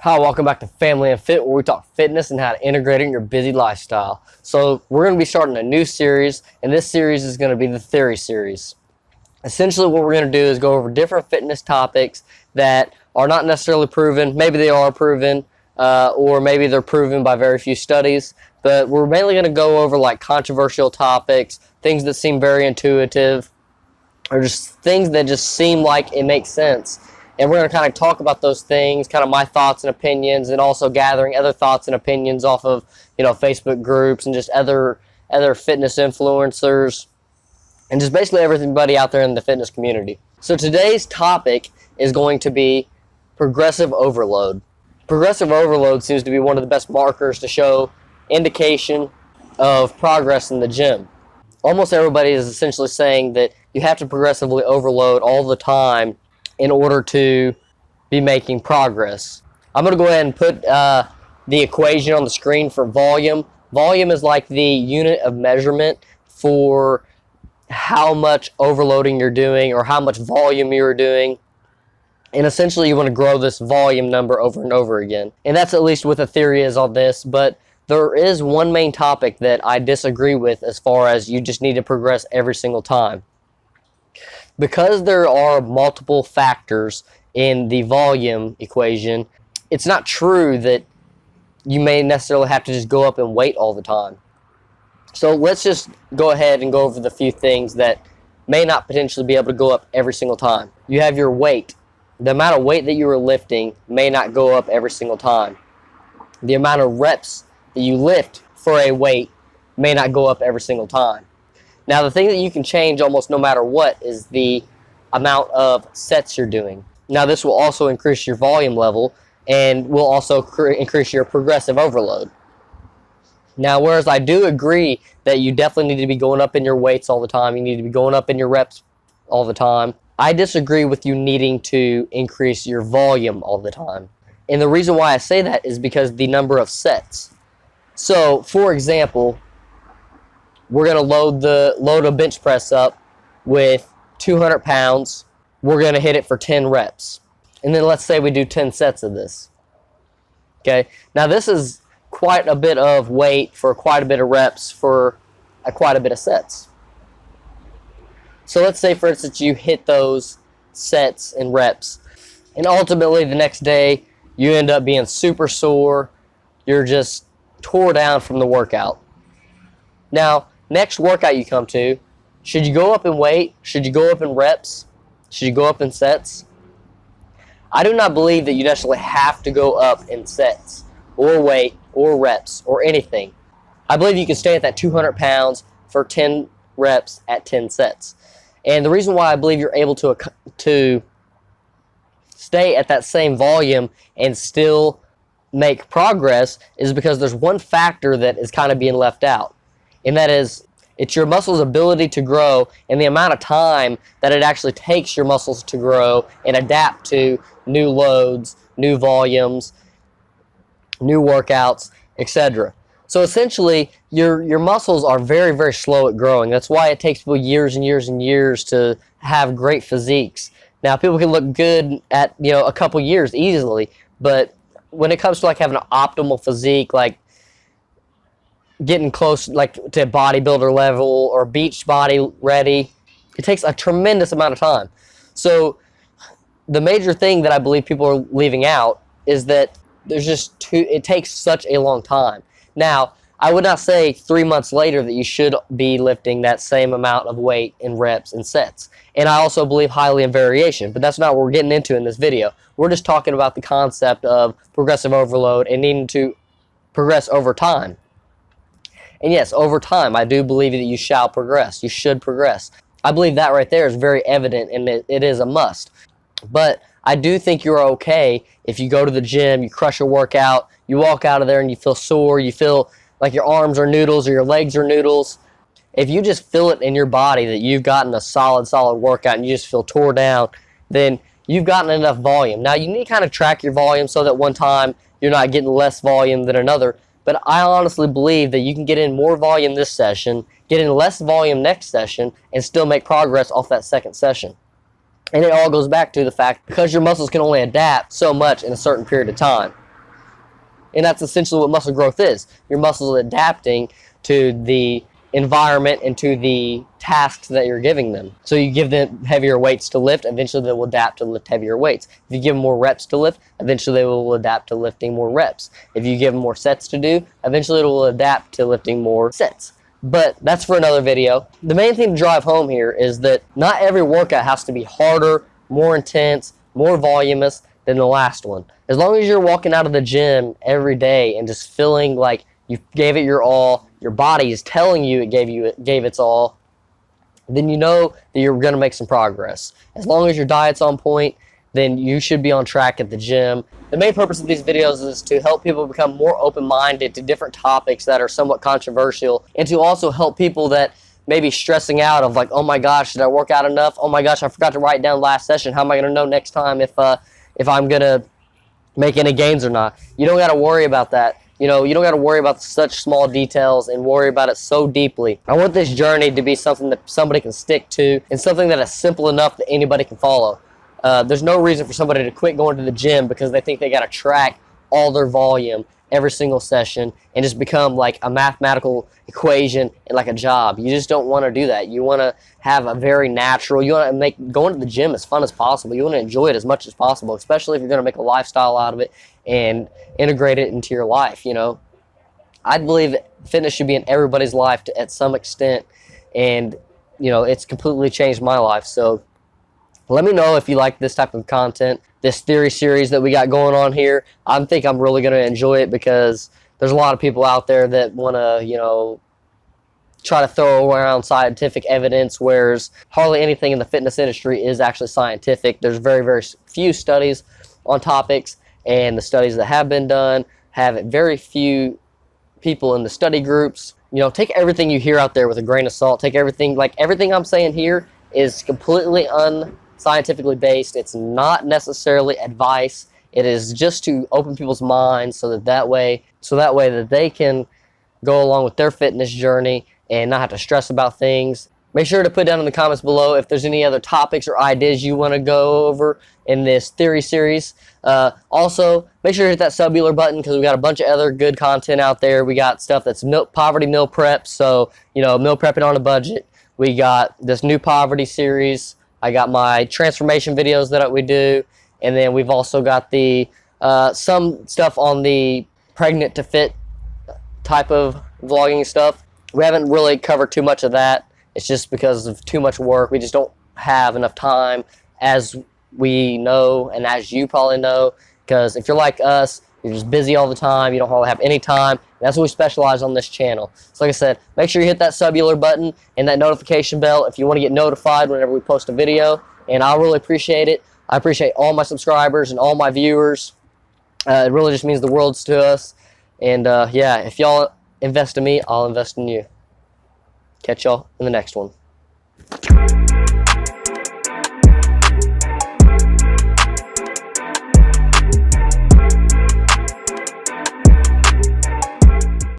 Hi, welcome back to Family and Fit, where we talk fitness and how to integrate it in your busy lifestyle. So we're going to be starting a new series, and this series is going to be the Theory series. Essentially what we're going to do is go over different fitness topics that are not necessarily proven. Maybe they are proven, or maybe they're proven by very few studies. But we're mainly going to go over like controversial topics, things that seem very intuitive, or just things that just seem like it makes sense. And we're going to kind of talk about those things, kind of my thoughts and opinions, and also gathering other thoughts and opinions off of, Facebook groups and just other fitness influencers, and just basically everybody out there in the fitness community. So today's topic is going to be progressive overload. Progressive overload seems to be one of the best markers to show indication of progress in the gym. Almost everybody is essentially saying that you have to progressively overload all the time in order to be making progress. I'm going to go ahead and put the equation on the screen for volume. Volume is like the unit of measurement for how much overloading you're doing or how much volume you're doing. And essentially you want to grow this volume number over and over again. And that's at least what the theory is on this, but there is one main topic that I disagree with as far as you just need to progress every single time. Because there are multiple factors in the volume equation, it's not true that you may necessarily have to just go up in weight all the time. So let's just go ahead and go over the few things that may not potentially be able to go up every single time. You have your weight. The amount of weight that you are lifting may not go up every single time. The amount of reps that you lift for a weight may not go up every single time. Now, the thing that you can change almost no matter what is the amount of sets you're doing. Now, this will also increase your volume level and will also increase your progressive overload. Now, whereas I do agree that you definitely need to be going up in your weights all the time, you need to be going up in your reps all the time, I disagree with you needing to increase your volume all the time. And the reason why I say that is because the number of sets. So, for example, we're going to load a bench press up with 200 pounds. We're going to hit it for 10 reps. And then let's say we do 10 sets of this. Okay, now this is quite a bit of weight for quite a bit of reps for quite a bit of sets. So let's say, for instance, you hit those sets and reps, and ultimately the next day you end up being super sore. You're just tore down from the workout. Now, next workout you come to, should you go up in weight? Should you go up in reps? Should you go up in sets? I do not believe that you necessarily have to go up in sets or weight or reps or anything. I believe you can stay at that 200 pounds for 10 reps at 10 sets. And the reason why I believe you're able to stay at that same volume and still make progress is because there's one factor that is kind of being left out. And that is, it's your muscle's ability to grow and the amount of time that it actually takes your muscles to grow and adapt to new loads, new volumes, new workouts, etc. So essentially, your muscles are very, very slow at growing. That's why it takes people years and years and years to have great physiques. Now, people can look good at, a couple years easily, but when it comes to like having an optimal physique, like getting close like to bodybuilder level or beach body ready, it takes a tremendous amount of time. So the major thing that I believe people are leaving out is that it takes such a long time. Now, I would not say 3 months later that you should be lifting that same amount of weight in reps and sets. And I also believe highly in variation, but that's not what we're getting into in this video. We're just talking about the concept of progressive overload and needing to progress over time. And yes, over time, I do believe that you shall progress. You should progress. I believe that right there is very evident, and it is a must. But I do think you're okay if you go to the gym, you crush a workout, you walk out of there and you feel sore, you feel like your arms are noodles or your legs are noodles. If you just feel it in your body that you've gotten a solid workout and you just feel tore down, then you've gotten enough volume. Now, you need to kind of track your volume so that one time you're not getting less volume than another. But I honestly believe that you can get in more volume this session, get in less volume next session, and still make progress off that second session. And it all goes back to the fact because your muscles can only adapt so much in a certain period of time. And that's essentially what muscle growth is. Your muscles adapting to the environment and to the tasks that you're giving them. So you give them heavier weights to lift, eventually they will adapt to lift heavier weights. If you give them more reps to lift, eventually they will adapt to lifting more reps. If you give them more sets to do, eventually it will adapt to lifting more sets. But that's for another video. The main thing to drive home here is that not every workout has to be harder, more intense, more voluminous than the last one. As long as you're walking out of the gym every day and just feeling like you gave it your all, your body is telling you it gave its all, then you know that you're going to make some progress. As long as your diet's on point, then you should be on track at the gym. The main purpose of these videos is to help people become more open-minded to different topics that are somewhat controversial, and to also help people that may be stressing out of like, oh my gosh, did I work out enough? Oh my gosh, I forgot to write down last session. How am I going to know next time if I'm going to make any gains or not? You don't got to worry about that. You know, you don't got to worry about such small details and worry about it so deeply. I want this journey to be something that somebody can stick to and something that is simple enough that anybody can follow. There's no reason for somebody to quit going to the gym because they think they got to track all their volume every single session and just become like a mathematical equation and like a job. You just don't want to do that. You want to have a very natural, you want to make going to the gym as fun as possible. You want to enjoy it as much as possible, especially if you're going to make a lifestyle out of it and integrate it into your life. You know, I believe fitness should be in everybody's life at some extent, and you know, it's completely changed my life. So let me know if you like this type of content, this theory series that we got going on here. I think I'm really going to enjoy it because there's a lot of people out there that want to, you know, try to throw around scientific evidence, whereas hardly anything in the fitness industry is actually scientific. There's very, very few studies on topics, and the studies that have been done have very few people in the study groups. You know, take everything you hear out there with a grain of salt. Take everything, like everything I'm saying here is completely unscientifically based. It's not necessarily advice. It is just to open people's minds so that way that they can go along with their fitness journey and not have to stress about things. Make sure to put down in the comments below if there's any other topics or ideas you want to go over in this theory series. Also, make sure to hit that sub-bueller button because we got a bunch of other good content out there. We got stuff that's poverty meal prep, so, you know, meal prepping on a budget. We got this new poverty series. I got my transformation videos that we do, and then we've also got the some stuff on the pregnant to fit type of vlogging stuff. We haven't really covered too much of that. It's just because of too much work. We just don't have enough time, as we know and as you probably know, because if you're like us, you're just busy all the time. You don't hardly have any time. That's what we specialize on this channel. So like I said, make sure you hit that sub-bueller button and that notification bell if you want to get notified whenever we post a video, and I'll really appreciate it. I appreciate all my subscribers and all my viewers. It really just means the world to us. And yeah, if y'all invest in me, I'll invest in you. Catch y'all in the next one.